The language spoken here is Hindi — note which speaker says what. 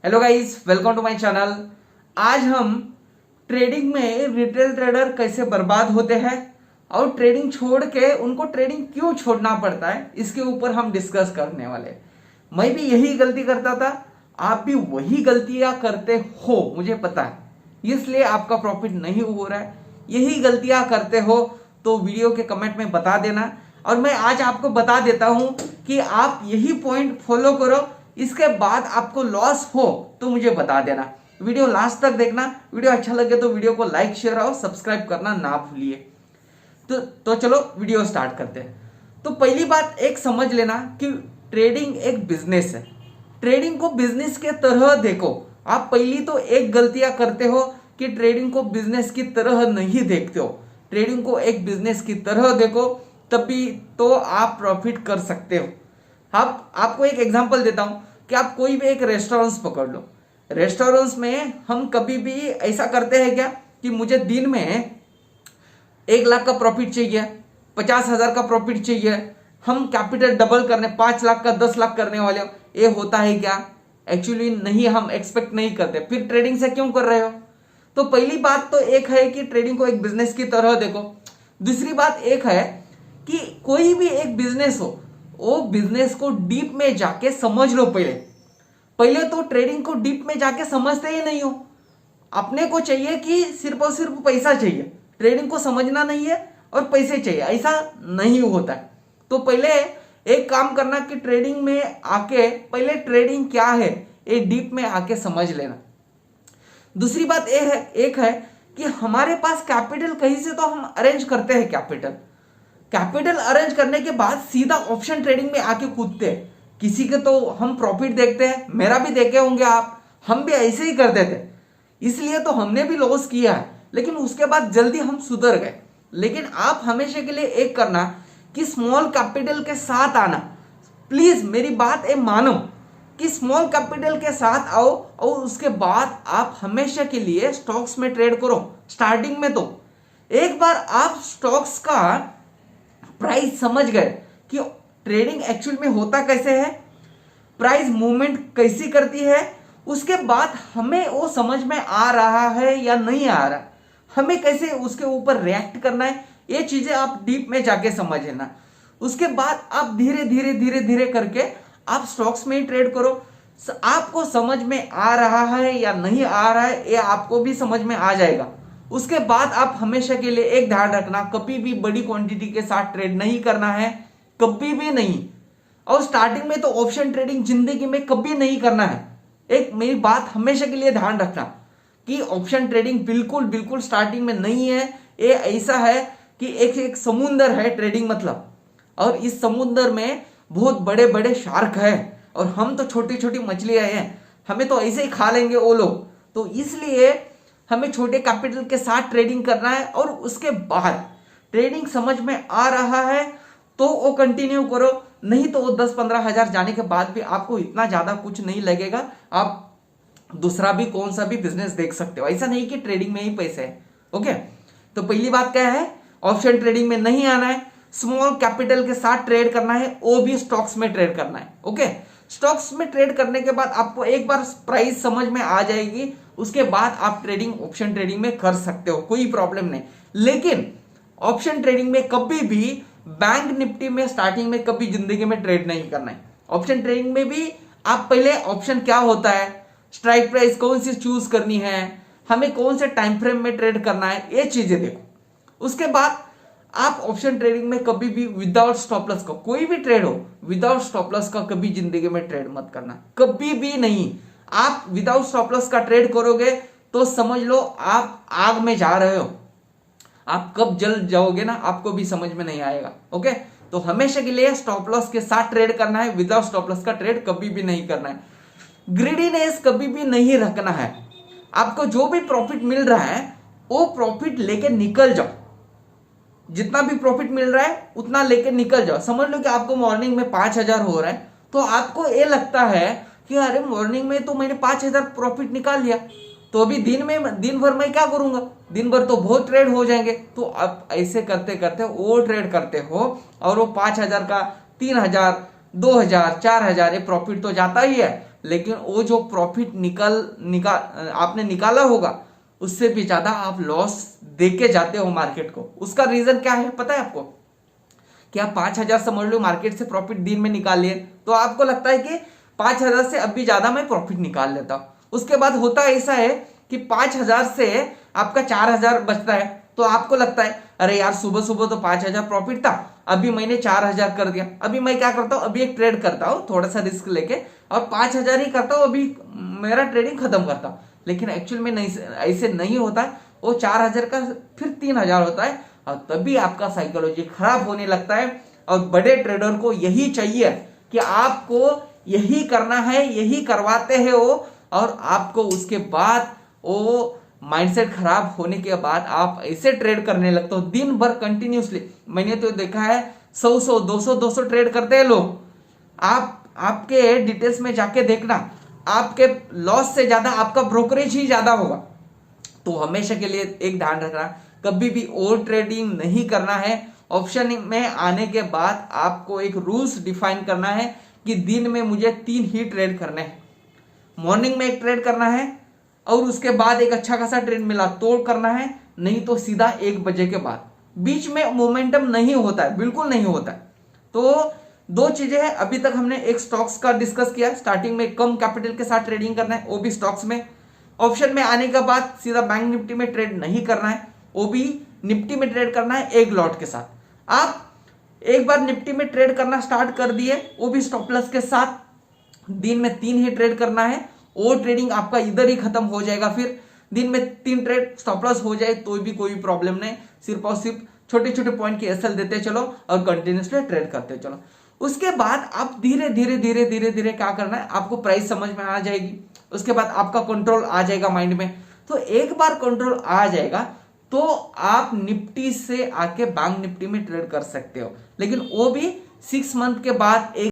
Speaker 1: Hello guys, welcome to my channel. आज हम ट्रेडिंग में रिटेल ट्रेडर कैसे बर्बाद होते हैं और ट्रेडिंग छोड़ के उनको ट्रेडिंग क्यों छोड़ना पड़ता है, इसके ऊपर हम डिस्कस करने वाले। मैं भी यही गलती करता था, आप भी वही गलतियां करते हो, मुझे पता है, इसलिए आपका प्रॉफिट नहीं हो रहा है। यही गलतियां करते हो तो वीडियो के कमेंट में बता देना, और मैं आज आपको बता देता हूं कि आप यही पॉइंट फॉलो करो। इसके बाद आपको लॉस हो तो मुझे बता देना। वीडियो लास्ट तक देखना। वीडियो अच्छा लगे तो वीडियो को लाइक, शेयर और सब्सक्राइब करना ना भूलिए। तो चलो वीडियो स्टार्ट करते हैं। तो पहली बात एक समझ लेना कि ट्रेडिंग एक बिजनेस है। ट्रेडिंग को बिजनेस के तरह देखो। आप पहली तो एक गलतियां करते हो कि ट्रेडिंग को बिजनेस की तरह नहीं देखते हो। ट्रेडिंग को एक बिजनेस की तरह देखो, तभी तो आप प्रॉफिट कर सकते हो। आपको एक एग्जांपल देता हूं कि आप कोई भी एक रेस्टोरेंट्स पकड़ लो। रेस्टोरेंट्स में हम कभी भी ऐसा करते हैं क्या कि मुझे दिन में 1 लाख का प्रॉफिट चाहिए, 50,000 का प्रॉफिट चाहिए, हम कैपिटल डबल करने 5 लाख का 10 लाख करने वाले हो। ये होता है क्या? एक्चुअली नहीं, हम एक्सपेक्ट नहीं करते। फिर ट्रेडिंग से क्यों कर रहे हो? तो पहली बात तो एक है कि ट्रेडिंग को एक बिजनेस की तरह देखो। दूसरी बात एक है कि कोई भी एक बिजनेस हो, वो बिजनेस को डीप में जाके समझ लो। पहले तो ट्रेडिंग को डीप में जाके समझते ही नहीं हो। अपने को चाहिए कि सिर्फ और सिर्फ पैसा चाहिए, ट्रेडिंग को समझना नहीं है और पैसे चाहिए, ऐसा नहीं होता है। तो पहले एक काम करना कि ट्रेडिंग में आके पहले ट्रेडिंग क्या है ये डीप में आके समझ लेना। दूसरी बात एक है कि हमारे पास कैपिटल कहीं से तो हम अरेंज करते हैं। कैपिटल अरेंज करने के बाद सीधा ऑप्शन ट्रेडिंग में आके कूदते हैं। किसी के तो हम प्रॉफिट देखते हैं, मेरा भी देखे होंगे आप, हम भी ऐसे ही करते थे, इसलिए तो हमने भी लॉस किया है, लेकिन उसके बाद जल्दी हम सुधर गए। लेकिन आप हमेशा के लिए एक करना कि स्मॉल कैपिटल के साथ आना। प्लीज मेरी बात मानो कि स्मॉल कैपिटल के साथ आओ और उसके बाद आप हमेशा के लिए स्टॉक्स में ट्रेड करो। स्टार्टिंग में तो एक बार आप स्टॉक्स का प्राइस समझ गए कि ट्रेडिंग एक्चुअल में होता कैसे है, प्राइस मूवमेंट कैसी करती है, उसके बाद हमें वो समझ में आ रहा है या नहीं आ रहा, हमें कैसे उसके ऊपर रिएक्ट करना है, ये चीजें आप डीप में जाके समझ लेना। उसके बाद आप धीरे धीरे धीरे धीरे करके आप स्टॉक्स में ही ट्रेड करो। आपको समझ में आ रहा है या नहीं आ रहा है, ये आपको भी समझ में आ जाएगा। उसके बाद आप हमेशा के लिए एक ध्यान रखना, कभी भी बड़ी क्वांटिटी के साथ ट्रेड नहीं करना है, कभी भी नहीं। और स्टार्टिंग में तो ऑप्शन ट्रेडिंग जिंदगी में कभी नहीं करना है। एक मेरी बात हमेशा के लिए ध्यान रखना कि ऑप्शन ट्रेडिंग बिल्कुल बिल्कुल स्टार्टिंग में नहीं है। ये ऐसा है कि एक समुंदर है ट्रेडिंग मतलब, और इस समुंदर में बहुत बड़े बड़े शार्क है और हम तो छोटी छोटी मछलियां हैं, हमें तो ऐसे ही खा लेंगे वो लोग। तो इसलिए हमें छोटे कैपिटल के साथ ट्रेडिंग करना है, और उसके बाद ट्रेडिंग समझ में आ रहा है तो वो कंटिन्यू करो, नहीं तो वो 10-15 हजार जाने के बाद भी आपको इतना ज्यादा कुछ नहीं लगेगा। आप दूसरा भी कौन सा भी बिजनेस देख सकते हो, ऐसा नहीं कि ट्रेडिंग में ही पैसे है। ओके, तो पहली बात क्या है, ऑप्शन ट्रेडिंग में नहीं आना है, स्मॉल कैपिटल के साथ ट्रेड करना है, वो भी स्टॉक्स में ट्रेड करना है। ओके, स्टॉक्स में ट्रेड करने के बाद आपको एक बार प्राइस समझ में आ जाएगी, उसके बाद आप ट्रेडिंग ऑप्शन ट्रेडिंग में कर सकते हो, कोई प्रॉब्लम नहीं। लेकिन ऑप्शन ट्रेडिंग में कभी भी बैंक निफ्टी में स्टार्टिंग में कभी जिंदगी में ट्रेड नहीं करना है। ऑप्शन ट्रेडिंग में भी आप पहले ऑप्शन क्या होता है, स्ट्राइक प्राइस कौन सी चूज करनी है, हमें कौन से टाइम फ्रेम में ट्रेड करना है, ये चीजें देखो। उसके बाद आप ऑप्शन ट्रेडिंग में कभी भी विदाउट स्टॉप लॉस का, कोई भी ट्रेड हो, विदाउट स्टॉप लॉस का कभी जिंदगी में ट्रेड मत करना, कभी भी नहीं। आप विदाउट स्टॉप लॉस का ट्रेड करोगे तो समझ लो आप आग में जा रहे हो, आप कब जल जाओगे ना आपको भी समझ में नहीं आएगा। ओके, तो हमेशा के लिए स्टॉप लॉस के साथ ट्रेड करना है, विदाउट स्टॉप लॉस का ट्रेड कभी भी नहीं करना है। ग्रीडीनेस कभी भी नहीं रखना है। आपको जो भी प्रॉफिट मिल रहा है वो प्रॉफिट लेके निकल जाओ, जितना भी प्रॉफिट मिल रहा है उतना लेके निकल जाओ। समझ लो कि आपको मॉर्निंग में 5,000 हो रहा है, तो आपको ये लगता है कि अरे मॉर्निंग में तो मैंने 5,000 प्रॉफिट निकाल लिया, तो अभी दिन भर मैं क्या करूंगा, दिन भर तो बहुत ट्रेड हो जाएंगे। तो आप ऐसे करते करते वो ट्रेड करते हो और वो 5,000 का 3,000, 2,000, 4,000 ये प्रॉफिट तो जाता ही है, लेकिन वो जो प्रॉफिट आपने निकाला होगा उससे भी ज्यादा आप लॉस देके जाते हो मार्केट को। उसका रीजन क्या है पता है आपको? कि आप 5,000 समझ लो मार्केट से प्रॉफिट दिन में निकाल लिए, तो आपको लगता है कि 5,000 से अब भी ज्यादा मैं प्रॉफिट निकाल लेता हूं। उसके बाद होता ऐसा है कि 5,000 से आपका 4,000 बचता है, तो आपको लगता है अरे यार सुबह सुबह तो 5,000 प्रॉफिट था, अभी मैंने 4,000 कर दिया। अभी मैं क्या करता हूँ, अभी एक ट्रेड करता हूँ थोड़ा सा रिस्क लेके और 5,000 ही करता हूँ, अभी मेरा ट्रेडिंग खत्म करता हूँ। लेकिन एक्चुअल में नहीं, ऐसे नहीं होता है। वो 4,000 का फिर 3,000 होता है और तभी आपका साइकोलॉजी खराब होने लगता है। और बड़े ट्रेडर को यही चाहिए कि आपको यही करना है, यही करवाते हैं वो, और आपको उसके बाद वो माइंडसेट खराब होने के बाद आप ऐसे ट्रेड करने लगते हो दिन भर कंटिन्यूसली। मैंने तो देखा है 100 200 ट्रेड करते हैं लोग। आपके डिटेल्स में जाके देखना, आपके लॉस से ज्यादा आपका ब्रोकरेज ही ज्यादा होगा। तो हमेशा के लिए एक ध्यान रखना, कभी भी ओवर ट्रेडिंग नहीं करना है। ऑप्शन में आने के बाद आपको एक रूल्स डिफाइन करना है कि दिन में मुझे 3 ही ट्रेड करने हैं। मॉर्निंग में एक ट्रेड करना है और उसके बाद एक अच्छा खासा ट्रेड मिला तो करना है, नहीं तो सीधा 1 बजे के बाद। बीच में मोमेंटम नहीं होता है, बिल्कुल नहीं होता है। तो 2 चीजें हैं। अभी तक हमने एक स्टॉक्स का डिस्कस किया, स्टार्टिंग में कम कैपिटल के साथ ट्रेडिंग करना है, वो भी स्टॉक्स में। ऑप्शन में आने के बाद सीधा बैंक निफ्टी में ट्रेड नहीं करना है, वो भी निफ्टी में ट्रेड करना है एक लॉट के साथ। आप एक बार निफ्टी में ट्रेड करना स्टार्ट कर दिए, वो भी स्टॉप लॉस के साथ, दिन में 3 ही ट्रेड करना है। वो ट्रेडिंग आपका इधर ही खत्म हो जाएगा। फिर दिन में 3 ट्रेड स्टॉप लॉस हो जाए तो भी कोई प्रॉब्लम नहीं, सिर्फ और सिर्फ छोटे छोटे पॉइंट की एसएल देते चलो और कंटिन्यूसली ट्रेड करते चलो। उसके बाद आप धीरे धीरे धीरे धीरे धीरे क्या करना है, आपको प्राइस समझ में आ जाएगी। उसके बाद आपका कंट्रोल आ जाएगा माइंड में। तो एक बार कंट्रोल आ जाएगा तो आप निफ्टी से आके बैंक निफ्टी में ट्रेड कर सकते हो, लेकिन वो भी 6 मंथ के बाद।